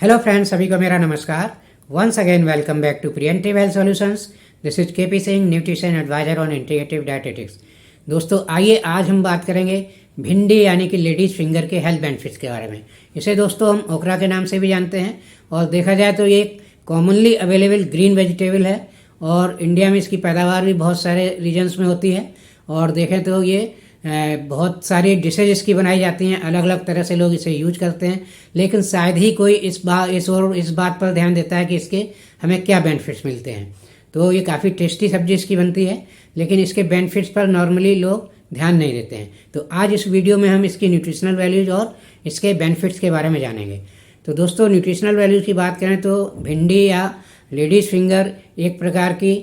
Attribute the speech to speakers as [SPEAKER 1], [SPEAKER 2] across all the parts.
[SPEAKER 1] Hello friends, सभी को मेरा नमस्कार। Once again welcome back to preventive health solutions. This is KP Singh, nutrition advisor on integrative dietetics. दोस्तों आइए आज हम बात करेंगे भिंडी यानी कि लेडीज फिंगर के हेल्थ बेनिफिट्स के बारे में। इसे दोस्तों हम ओकरा के नाम से भी जानते हैं और देखा जाए तो ये कॉमनली अवेलेबल ग्रीन वेजिटेबल है और इंडिया में इसकी पैदावार भी बहुत सारे रीजन्स में होती है। और देखें तो ये बहुत सारी डिशेज इसकी बनाई जाती हैं, अलग अलग तरह से लोग इसे यूज करते हैं, लेकिन शायद ही कोई इस बात पर ध्यान देता है कि इसके हमें क्या बेनिफिट्स मिलते हैं। तो ये काफ़ी टेस्टी सब्जी इसकी बनती है, लेकिन इसके बेनिफिट्स पर नॉर्मली लोग ध्यान नहीं देते हैं। तो आज इस वीडियो में हम इसकी न्यूट्रिशनल वैल्यूज़ और इसके बेनिफिट्स के बारे में जानेंगे। तो दोस्तों न्यूट्रिशनल वैल्यूज़ की बात करें तो भिंडी या लेडीज़ फिंगर एक प्रकार की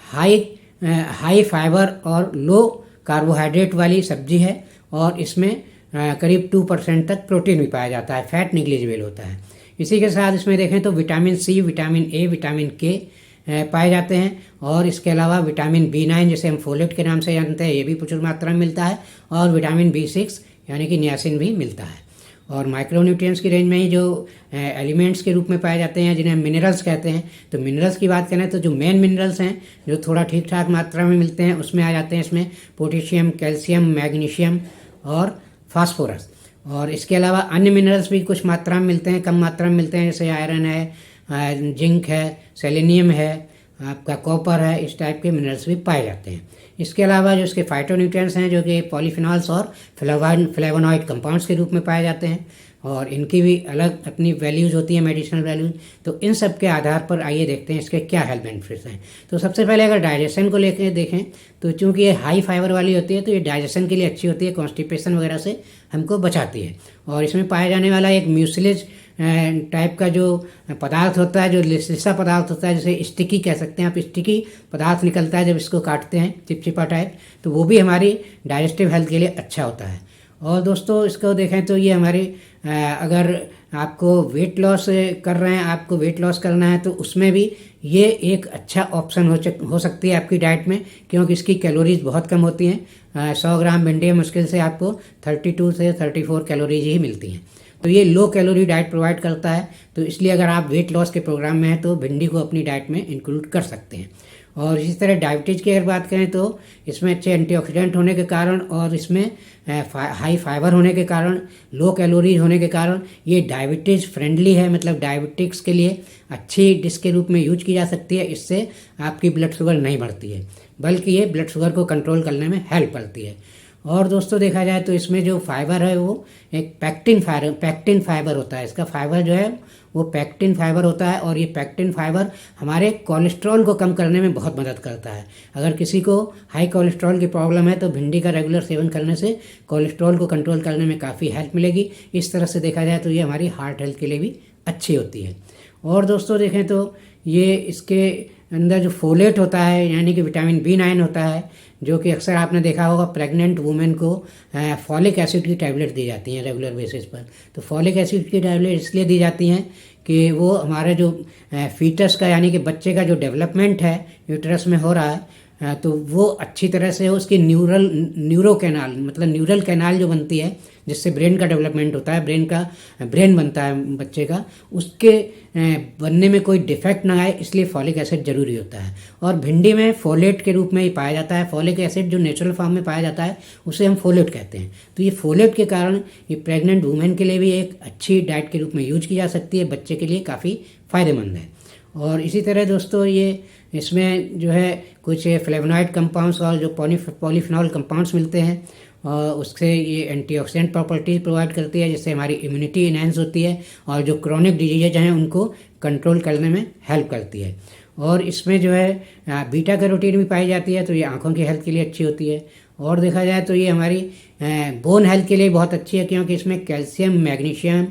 [SPEAKER 1] हाई फाइबर और लो कार्बोहाइड्रेट वाली सब्जी है और इसमें करीब 2% तक प्रोटीन भी पाया जाता है, फैट निग्लिजिबल होता है। इसी के साथ इसमें देखें तो vitamin C, vitamin A, vitamin K पाए जाते हैं और इसके अलावा विटामिन B9 जिसे हम फोलेट के नाम से जानते हैं, ये भी प्रचुर मात्रा में मिलता है और विटामिन B6 यानी कि नियासिन भी मिलता है। और माइक्रोन्यूट्रिएंट्स की रेंज में ही जो एलिमेंट्स के रूप में पाए जाते हैं जिन्हें मिनरल्स कहते हैं, तो मिनरल्स की बात करें तो जो मेन मिनरल्स हैं जो थोड़ा ठीक ठाक मात्रा में मिलते हैं उसमें आ जाते हैं इसमें पोटेशियम, कैल्शियम, मैग्नीशियम और फास्फोरस। और इसके अलावा अन्य मिनरल्स भी कुछ मात्रा में मिलते हैं, कम मात्रा में मिलते हैं, जैसे आयरन है, जिंक है, सेलेनियम है, आपका कॉपर है, इस टाइप के मिनरल्स भी पाए जाते हैं। इसके अलावा जो इसके फाइटोन्यूट्रिएंट्स हैं जो कि पॉलीफिनॉल्स और फ्लेवोनॉइड कंपाउंड्स के रूप में पाए जाते हैं और इनकी भी अलग अपनी वैल्यूज़ होती हैं, मेडिसिनल वैल्यूज। तो इन सब के आधार पर आइए देखते हैं इसके क्या हेल्थ बेनिफिट्स हैं। तो सबसे पहले अगर डाइजेशन को लेकर देखें तो चूँकि ये हाई फाइबर वाली होती है तो ये डाइजेशन के लिए अच्छी होती है, कॉन्स्टिपेशन वगैरह से हमको बचाती है। और इसमें पाया जाने वाला एक म्यूसिलेज टाइप का जो पदार्थ होता है, जो लिसा पदार्थ होता है, जैसे स्टिकी कह सकते हैं आप, स्टिकी पदार्थ निकलता है जब इसको काटते हैं, चिपचिपा टाइप, तो वो भी हमारी डाइजेस्टिव हेल्थ के लिए अच्छा होता है। और दोस्तों इसको देखें तो ये हमारी अगर आपको वेट लॉस कर रहे हैं, आपको वेट लॉस करना है तो उसमें भी ये एक अच्छा ऑप्शन हो सकती है आपकी डाइट में, क्योंकि इसकी कैलोरीज बहुत कम होती हैं। 100 ग्राम भिंडी में मुश्किल से आपको 32 से 34 कैलोरीज ही मिलती हैं। तो ये लो कैलोरी डाइट प्रोवाइड करता है, तो इसलिए अगर आप वेट लॉस के प्रोग्राम में हैं तो भिंडी को अपनी डाइट में इंक्लूड कर सकते हैं। और इसी तरह डायबिटीज़ की अगर बात करें तो इसमें अच्छे एंटीऑक्सीडेंट होने के कारण और इसमें हाई फाइबर होने के कारण, लो कैलोरीज होने के कारण ये डायबिटीज़ फ्रेंडली है, मतलब डायबिटिक्स के लिए अच्छी डिश के रूप में यूज की जा सकती है। इससे आपकी ब्लड शुगर नहीं बढ़ती है, बल्कि ये ब्लड शुगर को कंट्रोल करने में हेल्प करती है। और दोस्तों देखा जाए तो इसमें जो फाइबर है वो एक पैक्टिन फाइबर होता है। इसका फाइबर जो है वो पैक्टिन फाइबर होता है और ये पैक्टिन फाइबर हमारे कोलेस्ट्रॉल को कम करने में बहुत मदद करता है। अगर किसी को हाई कोलेस्ट्रॉल की प्रॉब्लम है तो भिंडी का रेगुलर सेवन करने से कोलेस्ट्रॉल को कंट्रोल करने में काफ़ी हेल्प मिलेगी। इस तरह से देखा जाए तो ये हमारी हार्ट हेल्थ के लिए भी अच्छी होती है। और दोस्तों देखें तो ये इसके अंदर जो फोलेट होता है यानी कि विटामिन B9 होता है, जो कि अक्सर आपने देखा होगा प्रेग्नेंट वुमेन को फॉलिक एसिड की टैबलेट दी जाती हैं रेगुलर बेसिस पर। तो फॉलिक एसिड की टैबलेट इसलिए दी जाती हैं कि वो हमारे जो फीटस का यानी कि बच्चे का जो डेवलपमेंट है यूट्रस में हो रहा है तो वो अच्छी तरह से उसकी न्यूरल कैनाल जो बनती है जिससे ब्रेन का डेवलपमेंट होता है, ब्रेन बनता है बच्चे का, उसके बनने में कोई डिफेक्ट ना आए, इसलिए फॉलिक एसिड जरूरी होता है। और भिंडी में फोलेट के रूप में ही पाया जाता है। फॉलिक एसिड जो नेचुरल फॉर्म में पाया जाता है उसे हम फोलेट कहते हैं। तो ये फोलेट के कारण ये प्रेग्नेंट वुमेन के लिए भी एक अच्छी डाइट के रूप में यूज की जा सकती है, बच्चे के लिए काफ़ी फ़ायदेमंद है। और इसी तरह दोस्तों ये इसमें जो है कुछ फ्लेवोनॉइड कंपाउंड्स और जो पॉलीफिनॉल कंपाउंड्स मिलते हैं और उससे ये एंटीऑक्सीडेंट प्रॉपर्टीज प्रोवाइड करती है, जिससे हमारी इम्यूनिटी इनहेंस होती है और जो क्रोनिक डिजीजेज हैं उनको कंट्रोल करने में हेल्प करती है। और इसमें जो है बीटा कैरोटीन भी पाई जाती है, तो ये आँखों की हेल्थ के लिए अच्छी होती है। और देखा जाए तो ये हमारी बोन हेल्थ के लिए बहुत अच्छी है, क्योंकि इसमें कैल्शियम, मैग्नीशियम,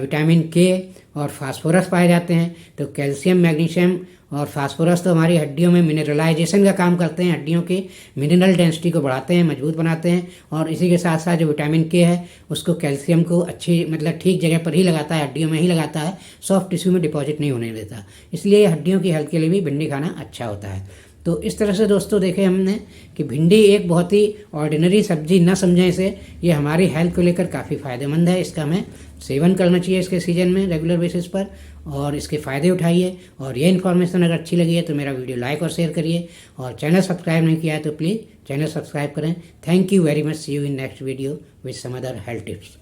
[SPEAKER 1] विटामिन के और फास्फोरस पाए जाते हैं। तो कैल्शियम, मैग्नीशियम और फास्फोरस तो हमारी हड्डियों में मिनरलाइजेशन का काम करते हैं, हड्डियों की मिनरल डेंसिटी को बढ़ाते हैं, मजबूत बनाते हैं। और इसी के साथ साथ जो विटामिन के है उसको कैल्शियम को अच्छी मतलब ठीक जगह पर ही लगाता है, हड्डियों में ही लगाता है, सॉफ्ट टिश्यू में डिपॉजिट नहीं होने देता। इसलिए हड्डियों की हेल्थ के लिए भी भिंडी खाना अच्छा होता है। तो इस तरह से दोस्तों देखे हमने कि भिंडी एक बहुत ही ऑर्डिनरी सब्जी न समझें इसे, ये हमारी हेल्थ को लेकर काफ़ी फ़ायदेमंद है। इसका हमें सेवन करना चाहिए इसके सीजन में रेगुलर बेसिस पर, और इसके फ़ायदे उठाइए। और ये इन्फॉर्मेशन अगर अच्छी लगी है तो मेरा वीडियो लाइक और शेयर करिए, और चैनल सब्सक्राइब नहीं किया है तो प्लीज़ चैनल सब्सक्राइब करें। Thank you very much. See you in next video with some other health tips.